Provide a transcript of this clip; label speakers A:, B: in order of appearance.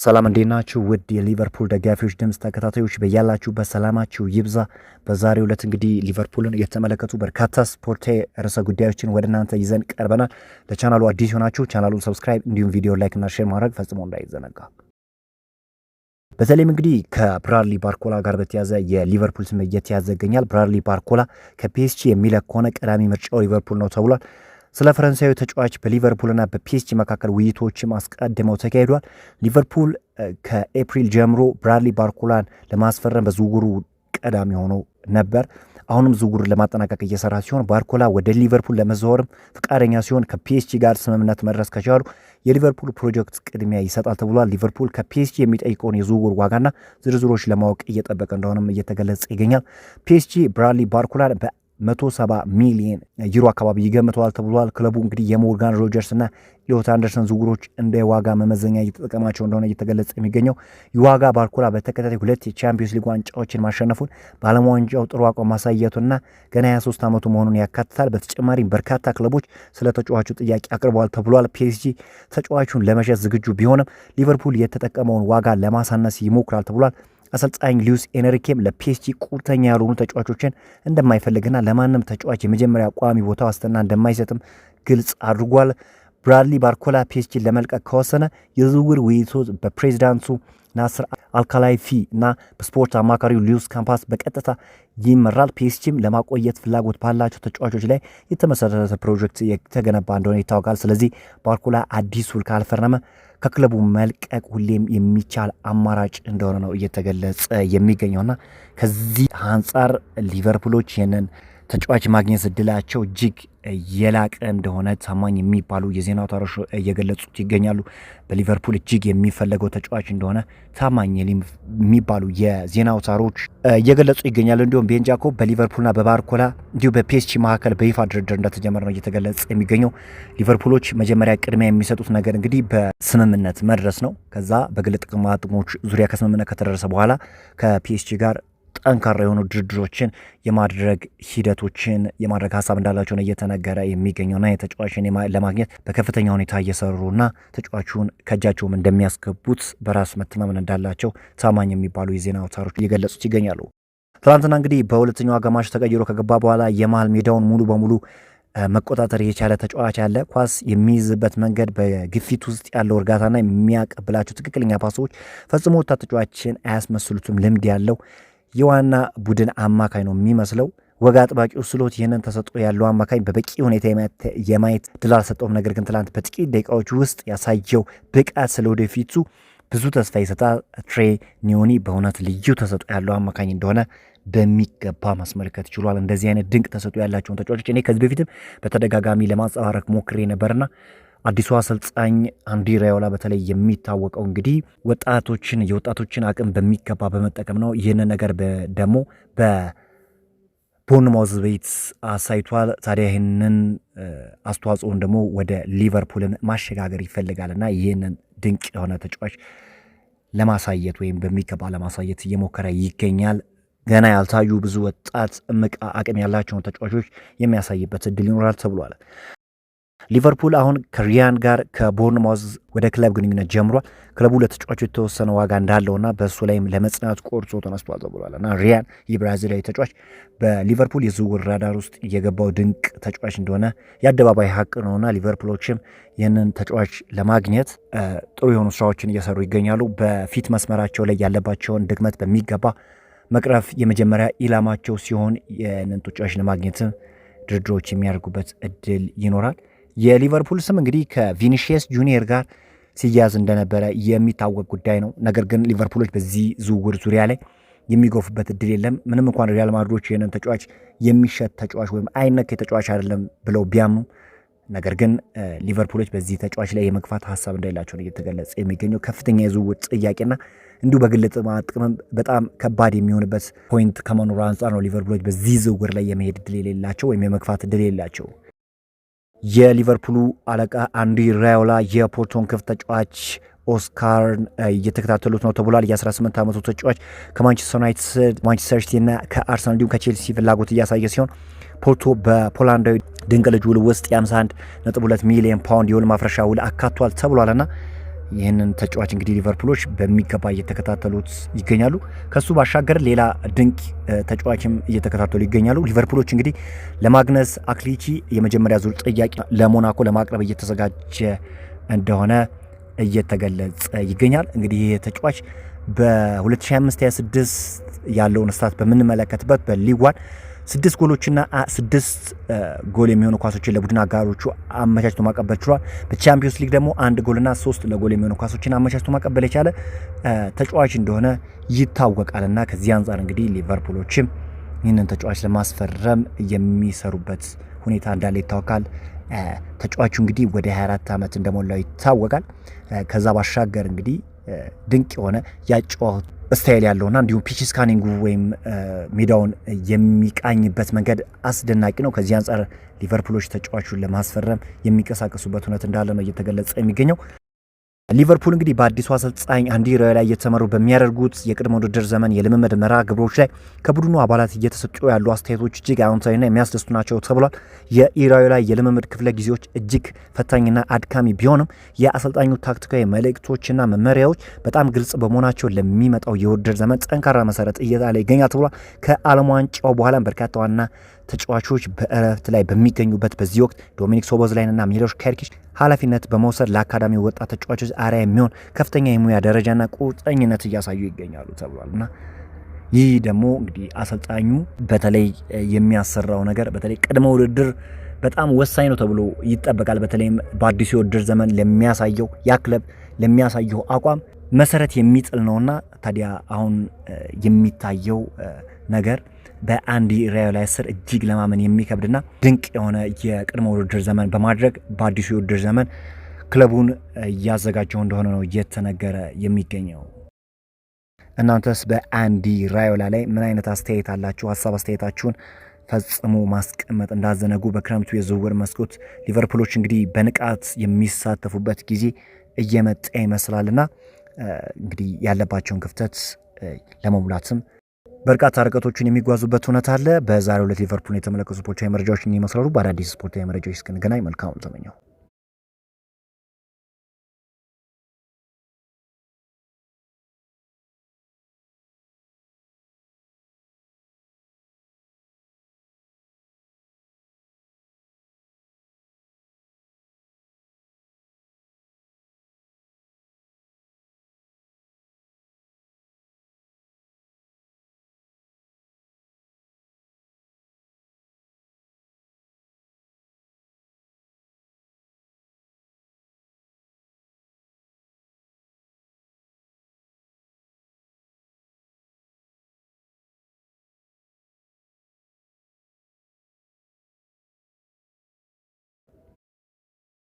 A: ሰላም እንዴት ናችሁ? ውድ የሊቨርፑል ደጋፊዎች ድምፅ ተከታታዮች በያላችሁበት ሰላማችሁ ይብዛ። በዛሬው ዕለት እንግዲህ ሊቨርፑልን የተመለከቱ በርካታ ስፖርታዊ ርዕሰ ጉዳዮችን ወደ እናንተ ይዘን ቀርበናል። ለቻናሉ አዲስ ሆናችሁ ቻናሉን ሰብስክራይብ እንዲሁም ቪዲዮ ላይክ እና ሼር ማድረግ ፈጽሞ እንዳይዘነጋ። በተለይም እንግዲህ ከብራድሊ ባርኮላ ጋር በተያዘ የሊቨርፑል ስም እየተያዘ ይገኛል። ብራድሊ ባርኮላ ከፒኤስጂ የሚለቅ ከሆነ ቀዳሚ ምርጫው ሊቨርፑል ነው ተብሏል። ስለ ፈረንሳዊ ተጫዋች በሊቨርፑልና በፒኤስጂ መካከል ውይይቶችም አስቀድመው ተካሂዷል። ሊቨርፑል ከኤፕሪል ጀምሮ ብራድሊ ባርኮላን ለማስፈረም በዝውውሩ ቀዳሚ ሆኖ ነበር። አሁንም ዝውውሩን ለማጠናቀቅ እየሰራ ሲሆን ባርኮላ ወደ ሊቨርፑል ለመዘዋወርም ፈቃደኛ ሲሆን ከፒኤስጂ ጋር ስምምነት መድረስ ከቻሉ የሊቨርፑል ፕሮጀክት ቅድሚያ ይሰጣል ተብሏል። ሊቨርፑል ከፒኤስጂ የሚጠይቀውን የዝውውር ዋጋና ዝርዝሮች ለማወቅ እየጠበቀ እንደሆነም እየተገለጸ ይገኛል። ፒኤስጂ ብራድሊ ባርኮላን 170 ሚሊዮን ዩሮ አካባቢ ይገምተዋል ተብሏል። ክለቡ እንግዲህ የሞርጋን ሮጀርስ እና ኢሊዮት አንደርሰን ዝውውሮች እንደ ዋጋ መመዘኛ እየተጠቀማቸው እንደሆነ እየተገለጸ የሚገኘው የዋጋ ባርኮላ በተከታታይ 2 የቻምፒዮንስ ሊግ ዋንጫዎችን ማሸነፉን በዓለም ዋንጫው ጥሩ አቋም ማሳየቱና ገና 23 ዓመቱ መሆኑን ያካትታል። በተጨማሪም በርካታ ክለቦች ስለ ተጫዋቹ ጥያቄ አቅርበዋል ተብሏል። ፒኤስጂ ተጫዋቹን ለመሸጥ ዝግጁ ቢሆንም ሊቨርፑል የተጠቀመውን ዋጋ ለማሳነስ ይሞክራል ተብሏል። አሰልጣኝ ሉዊስ ኤንሪኬም ለፒኤስጂ ቁርጠኛ ያልሆኑ ተጫዋቾችን እንደማይፈልግና ለማንም ተጫዋች የመጀመሪያ ቋሚ ቦታ ዋስትና እንደማይሰጥም ግልጽ አድርጓል። ብራድሊ ባርኮላ ፒኤስጂን ለመልቀቅ ከወሰነ የዝውውር ውይይቱ በፕሬዚዳንቱ ናስር አልካላይፊ እና በስፖርት አማካሪው ሉዊስ ካምፓስ በቀጥታ ይመራል። ፒኤስጂም ለማቆየት ፍላጎት ባላቸው ተጫዋቾች ላይ የተመሰረተ ፕሮጀክት የተገነባ እንደሆነ ይታወቃል። ስለዚህ ባርኮላ አዲስ ውል ካልፈረመ ከክለቡ መልቀቅ ሁሌም የሚቻል አማራጭ እንደሆነ ነው እየተገለጸ የሚገኘውና ከዚህ አንጻር ሊቨርፑሎች ይህንን ተጫዋች ማግኘት እድላቸው እጅግ የላቀ እንደሆነ ታማኝ የሚባሉ የዜና አውታሮች እየገለጹት ይገኛሉ። በሊቨርፑል እጅግ የሚፈለገው ተጫዋች እንደሆነ ታማኝ የሚባሉ የዜና አውታሮች እየገለጹ ይገኛሉ። እንዲሁም ቤን ጃኮብ በሊቨርፑልና በባርኮላ እንዲሁም በፒኤስጂ መካከል በይፋ ድርድር እንደተጀመረ ነው እየተገለጸ የሚገኘው። ሊቨርፑሎች መጀመሪያ ቅድሚያ የሚሰጡት ነገር እንግዲህ በስምምነት መድረስ ነው። ከዛ በግል ጥቅማ ጥቅሞች ዙሪያ ከስምምነት ከተደረሰ በኋላ ከፒኤስጂ ጋር ጠንካራ የሆኑ ድርድሮችን የማድረግ ሂደቶችን የማድረግ ሀሳብ እንዳላቸው ነው እየተነገረ የሚገኘውና የተጫዋችን ለማግኘት በከፍተኛ ሁኔታ እየሰሩና ተጫዋቹን ከእጃቸውም እንደሚያስገቡት በራስ መተማመን እንዳላቸው ታማኝ የሚባሉ የዜና አውታሮች እየገለጹት ይገኛሉ። ትናንትና እንግዲህ በሁለተኛው አጋማሽ ተቀይሮ ከገባ በኋላ የመሃል ሜዳውን ሙሉ በሙሉ መቆጣጠር የቻለ ተጫዋች አለ። ኳስ የሚይዝበት መንገድ በግፊት ውስጥ ያለው እርጋታና የሚያቀብላቸው ትክክለኛ ፓሶች ፈጽሞ ተጫዋችን አያስመስሉትም። ልምድ ያለው የዋና ቡድን አማካይ ነው የሚመስለው። ወግ አጥባቂው ስሎት ይህንን ተሰጥኦ ያለው አማካኝ በበቂ ሁኔታ የማየት ድል አልሰጠውም። ነገር ግን ትላንት በጥቂት ደቂቃዎች ውስጥ ያሳየው ብቃት ስለወደፊቱ ብዙ ተስፋ ይሰጣል። ትሬ ኒዮኒ በእውነት ልዩ ተሰጥኦ ያለው አማካኝ እንደሆነ በሚገባ ማስመልከት ችሏል። እንደዚህ አይነት ድንቅ ተሰጥኦ ያላቸውን ተጫዋቾች እኔ ከዚህ በፊትም በተደጋጋሚ ለማንጸባረቅ ሞክሬ ነበርና አዲሱ አሰልጣኝ አንዲ ራዮላ በተለይ የሚታወቀው እንግዲህ የወጣቶችን አቅም በሚገባ በመጠቀም ነው። ይህንን ነገር ደግሞ በቦርንማውዝ ቤት አሳይቷል። ታዲያ ይህንን አስተዋጽኦን ደግሞ ወደ ሊቨርፑልን ማሸጋገር ይፈልጋልና ይህንን ድንቅ የሆነ ተጫዋች ለማሳየት ወይም በሚገባ ለማሳየት እየሞከረ ይገኛል። ገና ያልታዩ ብዙ ወጣት እምቅ አቅም ያላቸውን ተጫዋቾች የሚያሳይበት እድል ይኖራል ተብሏል። ሊቨርፑል አሁን ከሪያን ጋር ከቦርንማውዝ ወደ ክለብ ግንኙነት ጀምሯል። ክለቡ ለተጫዋቹ የተወሰነ ዋጋ እንዳለውና በእሱ ላይም ለመጽናት ቆርጦ ተነስቷል ተብሏል እና ሪያን የብራዚላዊ ተጫዋች በሊቨርፑል የዝውውር ራዳር ውስጥ የገባው ድንቅ ተጫዋች እንደሆነ የአደባባይ ሀቅ ነውና ሊቨርፑሎችም ይህንን ተጫዋች ለማግኘት ጥሩ የሆኑ ስራዎችን እየሰሩ ይገኛሉ። በፊት መስመራቸው ላይ ያለባቸውን ድክመት በሚገባ መቅረፍ የመጀመሪያ ኢላማቸው ሲሆን ይህንን ተጫዋች ለማግኘት ድርድሮች የሚያደርጉበት እድል ይኖራል። የሊቨርፑል ስም እንግዲህ ከቪኒሺየስ ጁኒየር ጋር ሲያዝ እንደነበረ የሚታወቅ ጉዳይ ነው። ነገር ግን ሊቨርፑሎች በዚህ ዝውውር ዙሪያ ላይ የሚጎፉበት እድል የለም። ምንም እንኳን ሪያል ማድሪዶች ይህንን ተጫዋች የሚሸጥ ተጫዋች ወይም አይነክ ተጫዋች አይደለም ብለው ቢያምኑ፣ ነገር ግን ሊቨርፑሎች በዚህ ተጫዋች ላይ የመግፋት ሀሳብ እንደሌላቸው ነው እየተገለጸ የሚገኘው። ከፍተኛ የዝውውር ጥያቄና እንዲሁ በግል ጥቅም በጣም ከባድ የሚሆንበት ፖይንት ከመኖሩ አንጻር ነው ሊቨርፑሎች በዚህ ዝውውር ላይ የመሄድ እድል የሌላቸው ወይም የመግፋት እድል የሌላቸው። የሊቨርፑሉ አለቃ አንዲ ራዮላ የፖርቶን ክፍት ተጫዋች ኦስካርን እየተከታተሉት ነው ተብሏል። የ18 ዓመቱ ተጫዋች ከማንቸስተር ዩናይትድ፣ ማንቸስተር ሲቲ እና ከአርሰናል እንዲሁም ከቼልሲ ፍላጎት እያሳየ ሲሆን ፖርቶ በፖላንዳዊ ድንቅ ልጅ ውል ውስጥ የ51.2 ሚሊዮን ፓውንድ የውል ማፍረሻ ውል አካቷል ተብሏልና ይህንን ተጫዋች እንግዲህ ሊቨርፑሎች በሚገባ እየተከታተሉት ይገኛሉ። ከሱ ባሻገር ሌላ ድንቅ ተጫዋችም እየተከታተሉ ይገኛሉ። ሊቨርፑሎች እንግዲህ ለማግነስ አክሊቺ የመጀመሪያ ዙር ጥያቄ ለሞናኮ ለማቅረብ እየተዘጋጀ እንደሆነ እየተገለጸ ይገኛል። እንግዲህ ይህ ተጫዋች በ2025/26 ያለውን ስታት በምንመለከትበት በሊግ ዋን 6 ጎሎችና 6 ጎል የሚሆኑ ኳሶችን ለቡድን አጋሮቹ አመቻችቶ ማቀበል ችሏል። በቻምፒዮንስ ሊግ ደግሞ 1 ጎልና 3 ለጎል የሚሆኑ ኳሶችን አመቻችቶ ማቀበል የቻለ ተጫዋች እንደሆነ ይታወቃልና ከዚህ አንጻር እንግዲህ ሊቨርፑሎችም ይህንን ተጫዋች ለማስፈረም የሚሰሩበት ሁኔታ እንዳለ ይታወቃል። ተጫዋቹ እንግዲህ ወደ 24 ዓመት እንደሞላው ይታወቃል። ከዛ ባሻገር እንግዲህ ድንቅ የሆነ ያጫወት ስታይል ያለውና እንዲሁም ፒች ስካኒንጉ ወይም ሜዳውን የሚቃኝበት መንገድ አስደናቂ ነው። ከዚህ አንጻር ሊቨርፑሎች ተጫዋቹን ለማስፈረም የሚንቀሳቀሱበት እውነት እንዳለ ነው እየተገለጸ የሚገኘው። ሊቨርፑል እንግዲህ በአዲሱ አሰልጣኝ አንዲ ራዮላ እየተመሩ በሚያደርጉት የቅድመ ውድድር ዘመን የልምምድ መርሃ ግብሮች ላይ ከቡድኑ አባላት እየተሰጡ ያሉ አስተያየቶች እጅግ አዎንታዊና የሚያስደስቱ ናቸው ተብሏል። የኢራዮላ የልምምድ ክፍለ ጊዜዎች እጅግ ፈታኝና አድካሚ ቢሆንም የአሰልጣኙ ታክቲካዊ መልእክቶችና መመሪያዎች በጣም ግልጽ በመሆናቸው ለሚመጣው የውድድር ዘመን ጠንካራ መሰረት እየጣለ ይገኛል ተብሏል። ከዓለም ዋንጫው በኋላም በርካታ ዋና ተጫዋቾች በእረፍት ላይ በሚገኙበት በዚህ ወቅት ዶሚኒክ ሶቦዝላይንና ሚሎሽ ኬርኪች ኃላፊነት በመውሰድ ለአካዳሚ ወጣት ተጫዋቾች አርአያ የሚሆን ከፍተኛ የሙያ ደረጃና ቁርጠኝነት እያሳዩ ይገኛሉ ተብሏል። እና ይህ ደግሞ እንግዲህ አሰልጣኙ በተለይ የሚያሰራው ነገር በተለይ ቅድመ ውድድር በጣም ወሳኝ ነው ተብሎ ይጠበቃል። በተለይም በአዲሱ የውድድር ዘመን ለሚያሳየው ያ ክለብ ለሚያሳየው አቋም መሰረት የሚጥል ነውና ታዲያ አሁን የሚታየው ነገር በአንዲ ራዮላ ስር እጅግ ለማመን የሚከብድና ድንቅ የሆነ የቅድመ ውድድር ዘመን በማድረግ በአዲሱ የውድድር ዘመን ክለቡን እያዘጋጀው እንደሆነ ነው እየተነገረ የሚገኘው። እናንተስ በአንዲ ራዮላ ላይ ምን አይነት አስተያየት አላችሁ? ሀሳብ አስተያየታችሁን ፈጽሞ ማስቀመጥ እንዳዘነጉ። በክረምቱ የዝውውር መስኮት ሊቨርፑሎች እንግዲህ በንቃት የሚሳተፉበት ጊዜ እየመጣ ይመስላልና እንግዲህ ያለባቸውን ክፍተት ለመሙላትም በርካታ ርቀቶችን የሚጓዙበት እውነት አለ። በዛሬው ዕለት ሊቨርፑል የተመለከቱ ስፖርታዊ መረጃዎችን ይመስላሉ። በአዳዲስ ስፖርታዊ መረጃዎች እስክንገናኝ መልካሙን ተመኘው።